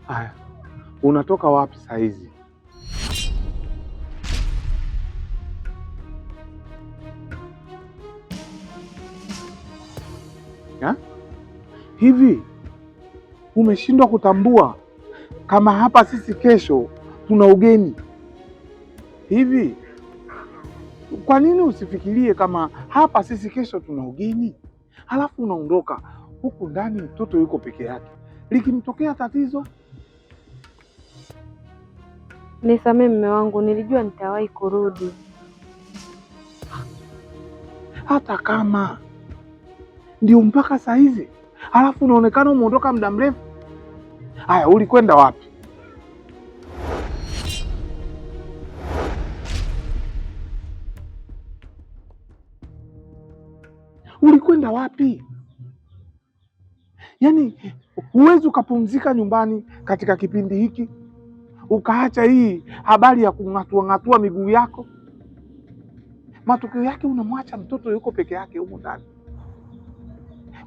Haya, unatoka wapi saa hizi? Hivi umeshindwa kutambua kama hapa sisi kesho tuna ugeni? Hivi kwa nini usifikirie kama hapa sisi kesho tuna ugeni, halafu unaondoka huku ndani, mtoto yuko peke yake, likimtokea tatizo? Nisamee mume wangu, nilijua nitawahi kurudi. Hata kama ndio mpaka saa hizi, halafu unaonekana umeondoka muda mrefu. Haya, ulikwenda wapi? Ulikwenda wapi? Yaani huwezi ukapumzika nyumbani katika kipindi hiki ukaacha hii habari ya kung'atua miguu yako? Matokeo yake unamwacha mtoto yuko peke yake huko ndani.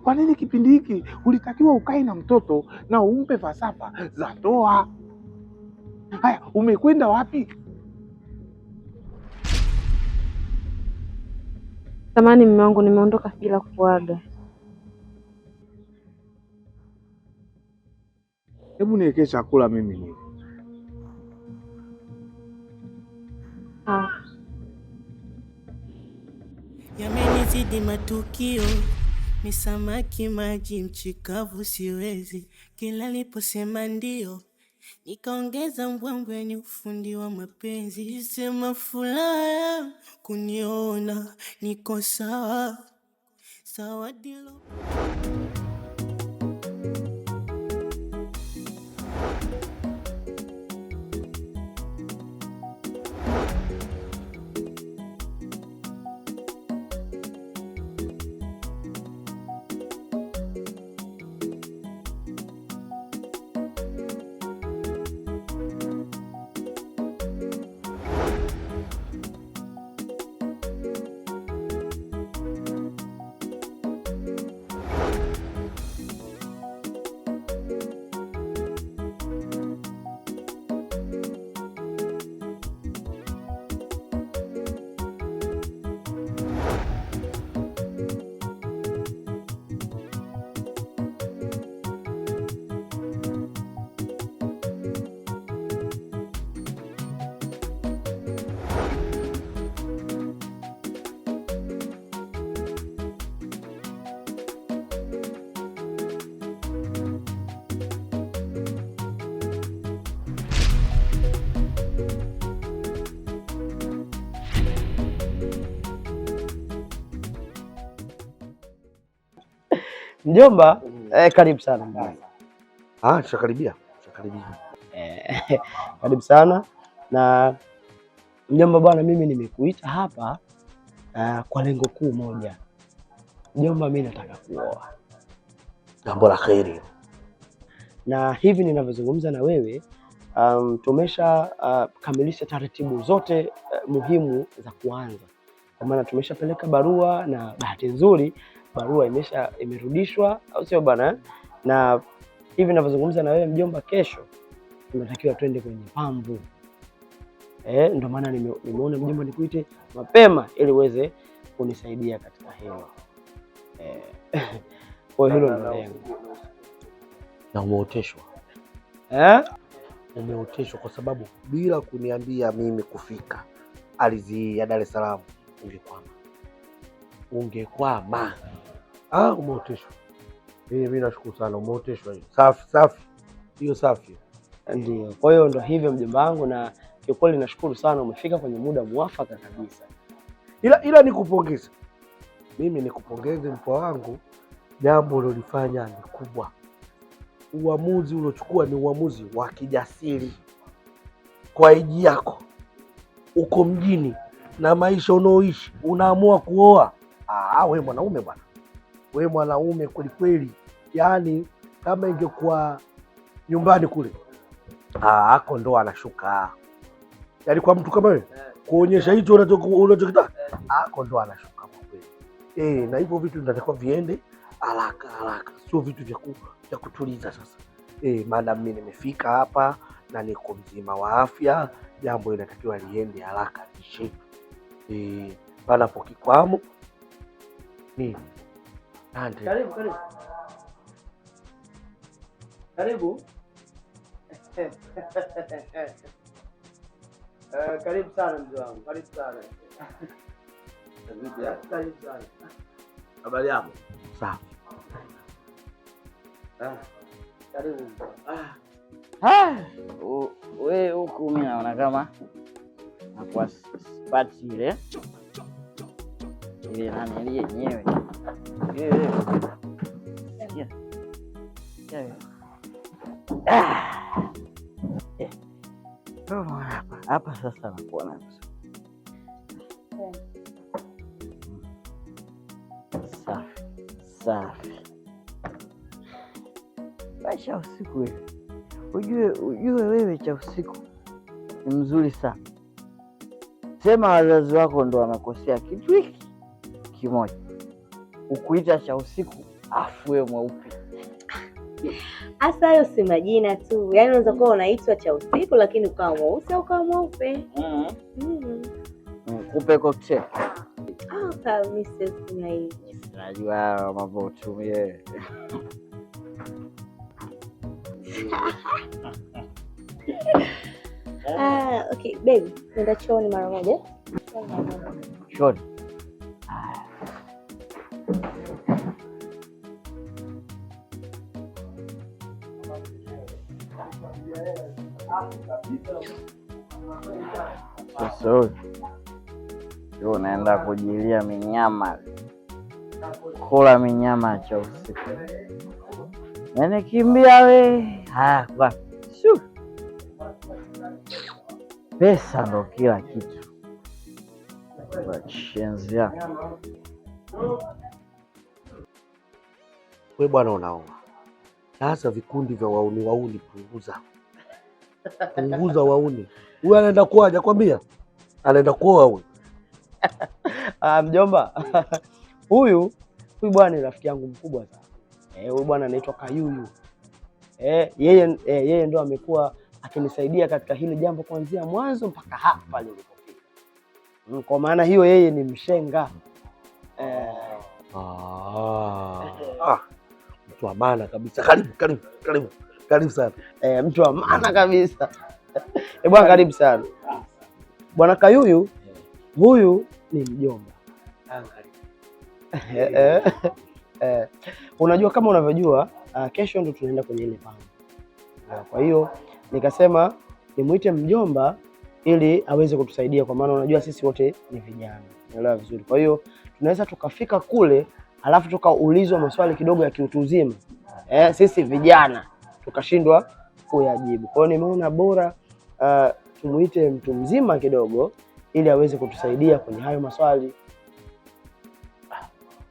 Kwa nini kipindi hiki ulitakiwa ukae na mtoto na umpe falsafa za ndoa? Haya, umekwenda wapi? Samahani mume wangu, nimeondoka bila kuaga. Hebu niwekee chakula mimi ni. Yamenizidi matukio, ni samaki maji mchikavu siwezi. Kila niliposema ndio, nikaongeza mbwembwe, ni ufundi wa mapenzi. Sema furaha kuniona niko sawa sawa dilo. Mjomba, karibu sana mjomba. Shakaribia. Karibu sana. Na mjomba bwana, mimi nimekuita hapa kwa lengo kuu moja. Mjomba, mimi nataka kuoa. Jambo la kheri. Na hivi ninavyozungumza na wewe, tumesha kamilisha taratibu zote muhimu za kuanza. Kwa maana tumeshapeleka barua na bahati nzuri barua imerudishwa, au sio bwana? Na hivi ninavyozungumza na wewe mjomba, kesho tunatakiwa twende kwenye pamvu. Ndio maana nimeona mjomba nikuite mapema ili uweze kunisaidia katika hilo. Kwa hilo ndio lengo. Na umeoteshwa. Umeoteshwa kwa sababu bila kuniambia mimi kufika ardhi ya Dar es Salaam ungekwama. Umeoteshwa. Mimi nashukuru sana, umeoteshwa hiyo. Safi. Hiyo safi. Ndio. Kwa hiyo ndio hivyo mjomba wangu, na kiukweli nashukuru sana, umefika kwenye muda muafaka kabisa. Ila nikupongeze. Mimi nikupongeze mpwa wangu, jambo ulilofanya ni kubwa. Uamuzi uliochukua ni uamuzi wa kijasiri. Kwa eji yako, uko mjini na maisha unaoishi, unaamua kuoa. Wewe mwanaume bwana. Wewe mwanaume kweli kweli. Yaani kama ingekuwa nyumbani kule, ako ndo anashuka. Yaani kwa mtu kama wewe kuonyesha hicho unachokitaka, ako ndo anashuka kwa kweli. Na hivyo vitu vinatakiwa viende haraka, sio vitu vya kutuliza. Sasa Maana mimi nimefika hapa na niko mzima wa afya, jambo inatakiwa liende haraka ishi. Panapo kikwamo ni ande. Karibu. Karibu sana mzee wangu. Karibu sana. Karibu sana. Habari yako? Safi. Karibu. Wewe huku mimi naona kama nakuwa spati ile nani yenyewe. Hapa sasa nakuona safi. Cha usiku wewe. Ujue wewe cha usiku ni mzuri sana. Sema wazazi wako ndo wamekosea kitu hiki kimoja. Ukuita cha usiku afu wewe mweupe. Asa hayo si majina tu. Yaani unaweza kuwa unaitwa cha usiku lakini ukawa mweusi au ukawa mweupe. Kupe cocktail. Mrs. Nai. Najua mambo utumie. Okay, baby. Nenda chooni mara moja. Chooni. Sasa unaenda kujilia minyama, kula minyama cha usiku. Yaani kimbia we. Kwa pesa ndo kila kitu. Wachenzia. Wewe bwana unaoa. Sasa vikundi vya wauni punguza wauni. Huyu anaenda kuaje kwambia? Anaenda kuoa huyu. Mjomba. Huyu bwana ni rafiki yangu mkubwa sana. Huyu bwana anaitwa Kayuyu. Yeye ndo amekuwa akinisaidia katika hili jambo kuanzia mwanzo mpaka hapa nilipofika. Kwa maana hiyo yeye ni mshenga. Mtu wa maana kabisa. Karibu sana. Mtu wa maana kabisa. Bwana karibu sana. Bwana Kayuyu, huyu ni mjomba. Unajua kama unavyojua, kesho ndo tunaenda kwenye ile pango. Kwa hiyo nikasema nimuite mjomba ili aweze kutusaidia, kwa maana unajua sisi wote ni vijana. Unaelewa vizuri. Kwa hiyo tunaweza tukafika kule alafu tukaulizwa maswali kidogo ya kiutu uzima. Sisi vijana tukashindwa kuyajibu. Kwa hiyo nimeona bora tumuite mtu mzima kidogo ili aweze kutusaidia kwenye hayo maswali.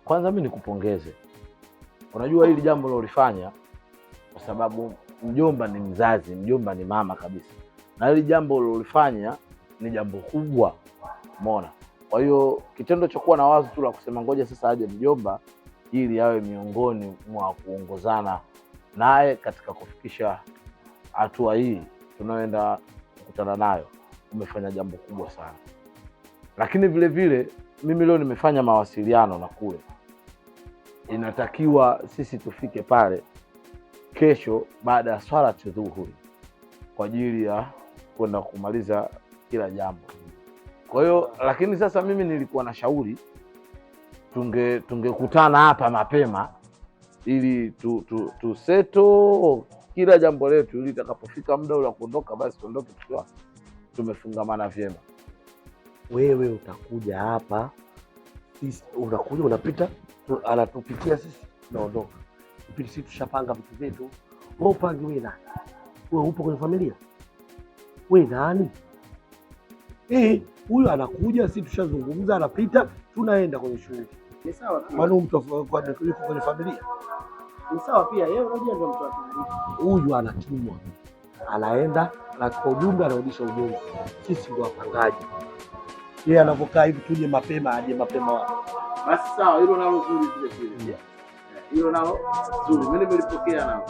Kwanza mimi nikupongeze. Unajua hili jambo lolifanya kwa sababu mjomba ni mzazi, mjomba ni mama kabisa. Na hili jambo lolifanya ni jambo kubwa. Umeona? Kwa hiyo kitendo cha kuwa na wazo tu la kusema ngoja sasa aje mjomba ili awe miongoni mwa kuongozana naye katika kufikisha hatua hii tunaoenda kukutana nayo, umefanya jambo kubwa sana. Lakini vile vile mimi leo nimefanya mawasiliano na kule. Inatakiwa sisi tufike pale kesho baada ya swala ya dhuhuri kwa ajili ya kwenda kumaliza kila jambo. Kwa hiyo lakini sasa mimi nilikuwa na shauri tungekutana hapa mapema ili tuseto kila jambo letu ili itakapofika muda ule wa kuondoka basi tuondoke tukiwa tumefungamana vyema. Wewe utakuja hapa, sisi unakuja unapita, anatupitia sisi tunaondoka. Sisi tushapanga vitu vyetu. Wewe upange wewe nani? Wewe upo kwenye familia? Wewe nani? Huyu anakuja, sisi tushazungumza, anapita, tunaenda kwenye shughuli. Ni sawa pia. Kwani mtu yuko kwenye familia? Ni sawa pia. Yeye unajua ndio mtu wa familia. Huyu anatumwa. Anaenda na kwa ujumbe anarudisha ujumbe. Sisi ndio wapangaji. Yeye anapokaa hivi tuje mapema aje mapema wapi? Basi sawa, hilo nalo zuri vile vile. Hilo nalo zuri. Mimi nimelipokea nalo.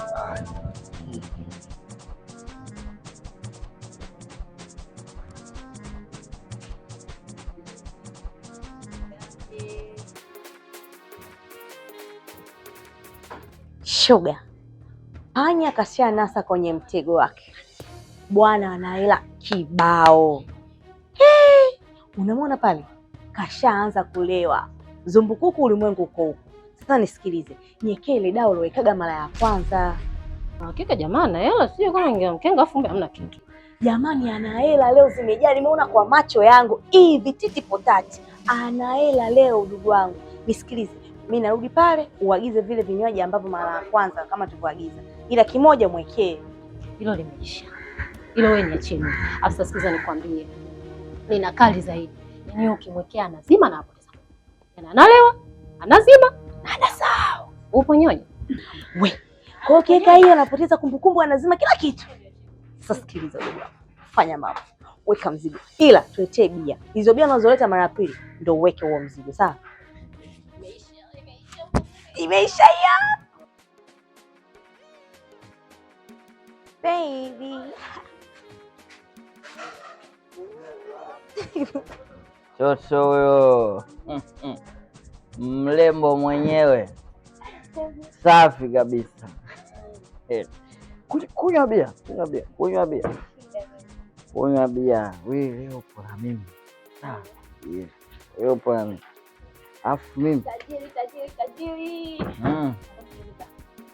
shoga, panya kasha nasa kwenye mtego wake. Bwana ana hela kibao. Unamwona pale kashaanza kulewa, zumbukuku ulimwengu uko huko. Sasa nisikilize, nyekee ile dawa ulowekaga mara ya kwanza. Hakika jamani, hela sio kama ingemkenga afu hamna kitu. Jamani, ana hela leo zimejaa, nimeona kwa macho yangu hivi titi potati. Ana hela leo ndugu wangu. Nisikilize, mimi narudi pale uagize vile vinywaji ambavyo mara ya kwanza kama tulivyoagiza. Ila kimoja mwekee. Hilo limeisha. Hilo wewe niachie mimi. Afisa sikiza nikwambie. Nina kali zaidi. Yaani ukimwekea anazima na apoteza. Yaani analewa, anazima na anasahau. Upo nyonyo? We. Kwa hiyo kiweka hiyo anapoteza kumbukumbu, anazima kila kitu. Sasa sikiliza ndugu wangu. Fanya mambo. Weka mzigo. Ila tuletee bia. Hizo bia unazoleta mara ya pili ndio uweke huo mzigo, sawa? Imeisha ya. Baby. Toto huyo mrembo mwenyewe, safi kabisa. Kunywa bia, kunywa bia. Wewe leo upo na mimi, sawa? Wewe upo na mimi, afu mimi tajiri.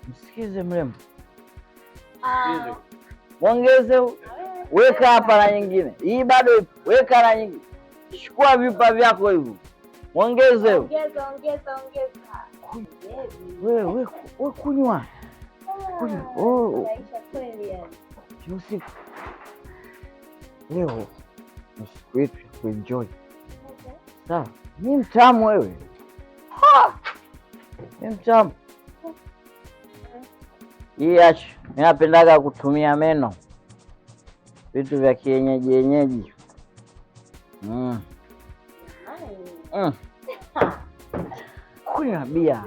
Msikize mrembo, mwongeze, weka hapa na nyingine. Hii bado ipo, weka na nyingine. Chukua vipa vyako hivyo. Mwongeze. Ongeza. Wewe kunywa. Maisha kweli yani. Usiku. Leo ni siku yetu ya kuenjoy. Sawa. Ni mtamu wewe. Ni mtamu. Hii acha. Ninapendaga kutumia meno. Vitu vya kienyeji. Kunywa bia.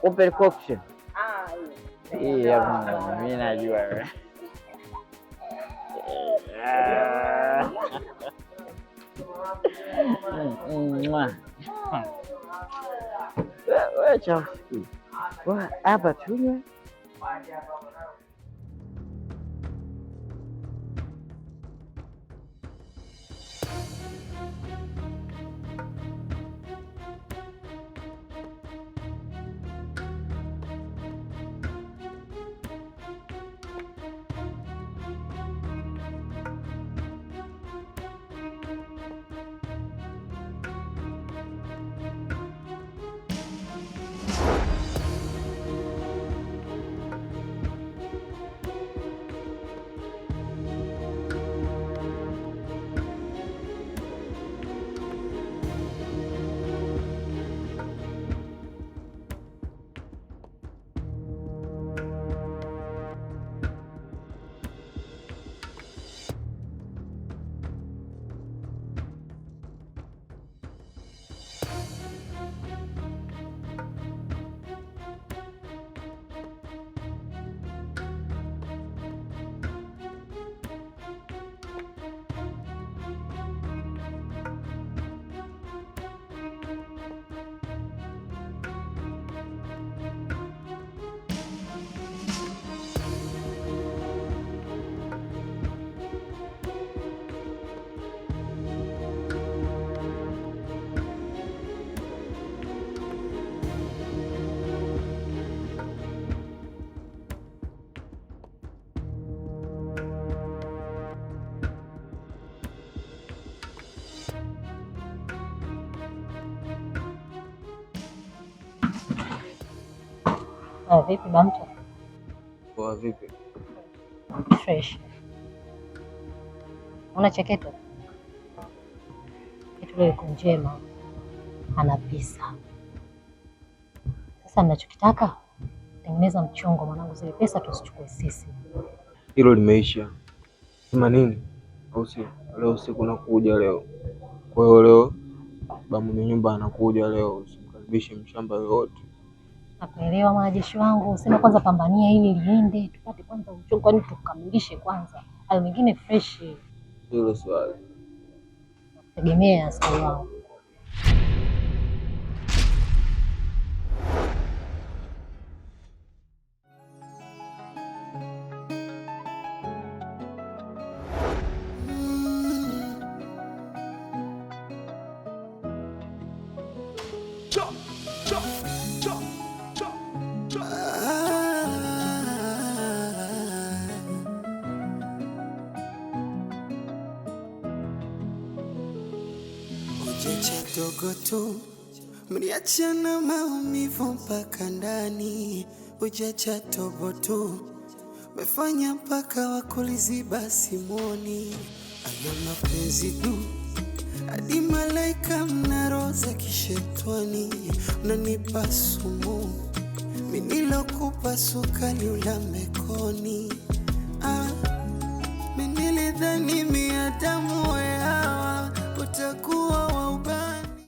Open cocktail. Hii hapa mimi najua wewe. Wewe chafu. Hapa tunywe. Vipi Bamto? Poa vipi? Fresh. Una cheketo? Kitu leo iko njema. Ana pesa. Sasa ninachokitaka tengeneza mchongo mwanangu, zile pesa tusichukue sisi. Hilo limeisha. Sema nini? Au sio? Leo usiku nakuja leo. Kwa hiyo leo bamu ni nyumba anakuja leo, usimkaribishe mshamba yoyote. Nakuelewa mwanajeshi wangu, sema kwanza pambania ili liende, tupate kwanza mchongo, kwani tukamilishe kwanza. Hayo mengine fresh. Hilo swali. Tegemea askari wangu. ujecha dogo tu, mliachana maumivu mpaka ndani. Ujecha tobo tu, mefanya mpaka wakuliziba simoni. Aya mapenzi du, hadi malaika mnaroza kishetwani. Unanipa sumu, minilokupa sukari ulambe koni. Minilidhani miadamu wehawa utakuwa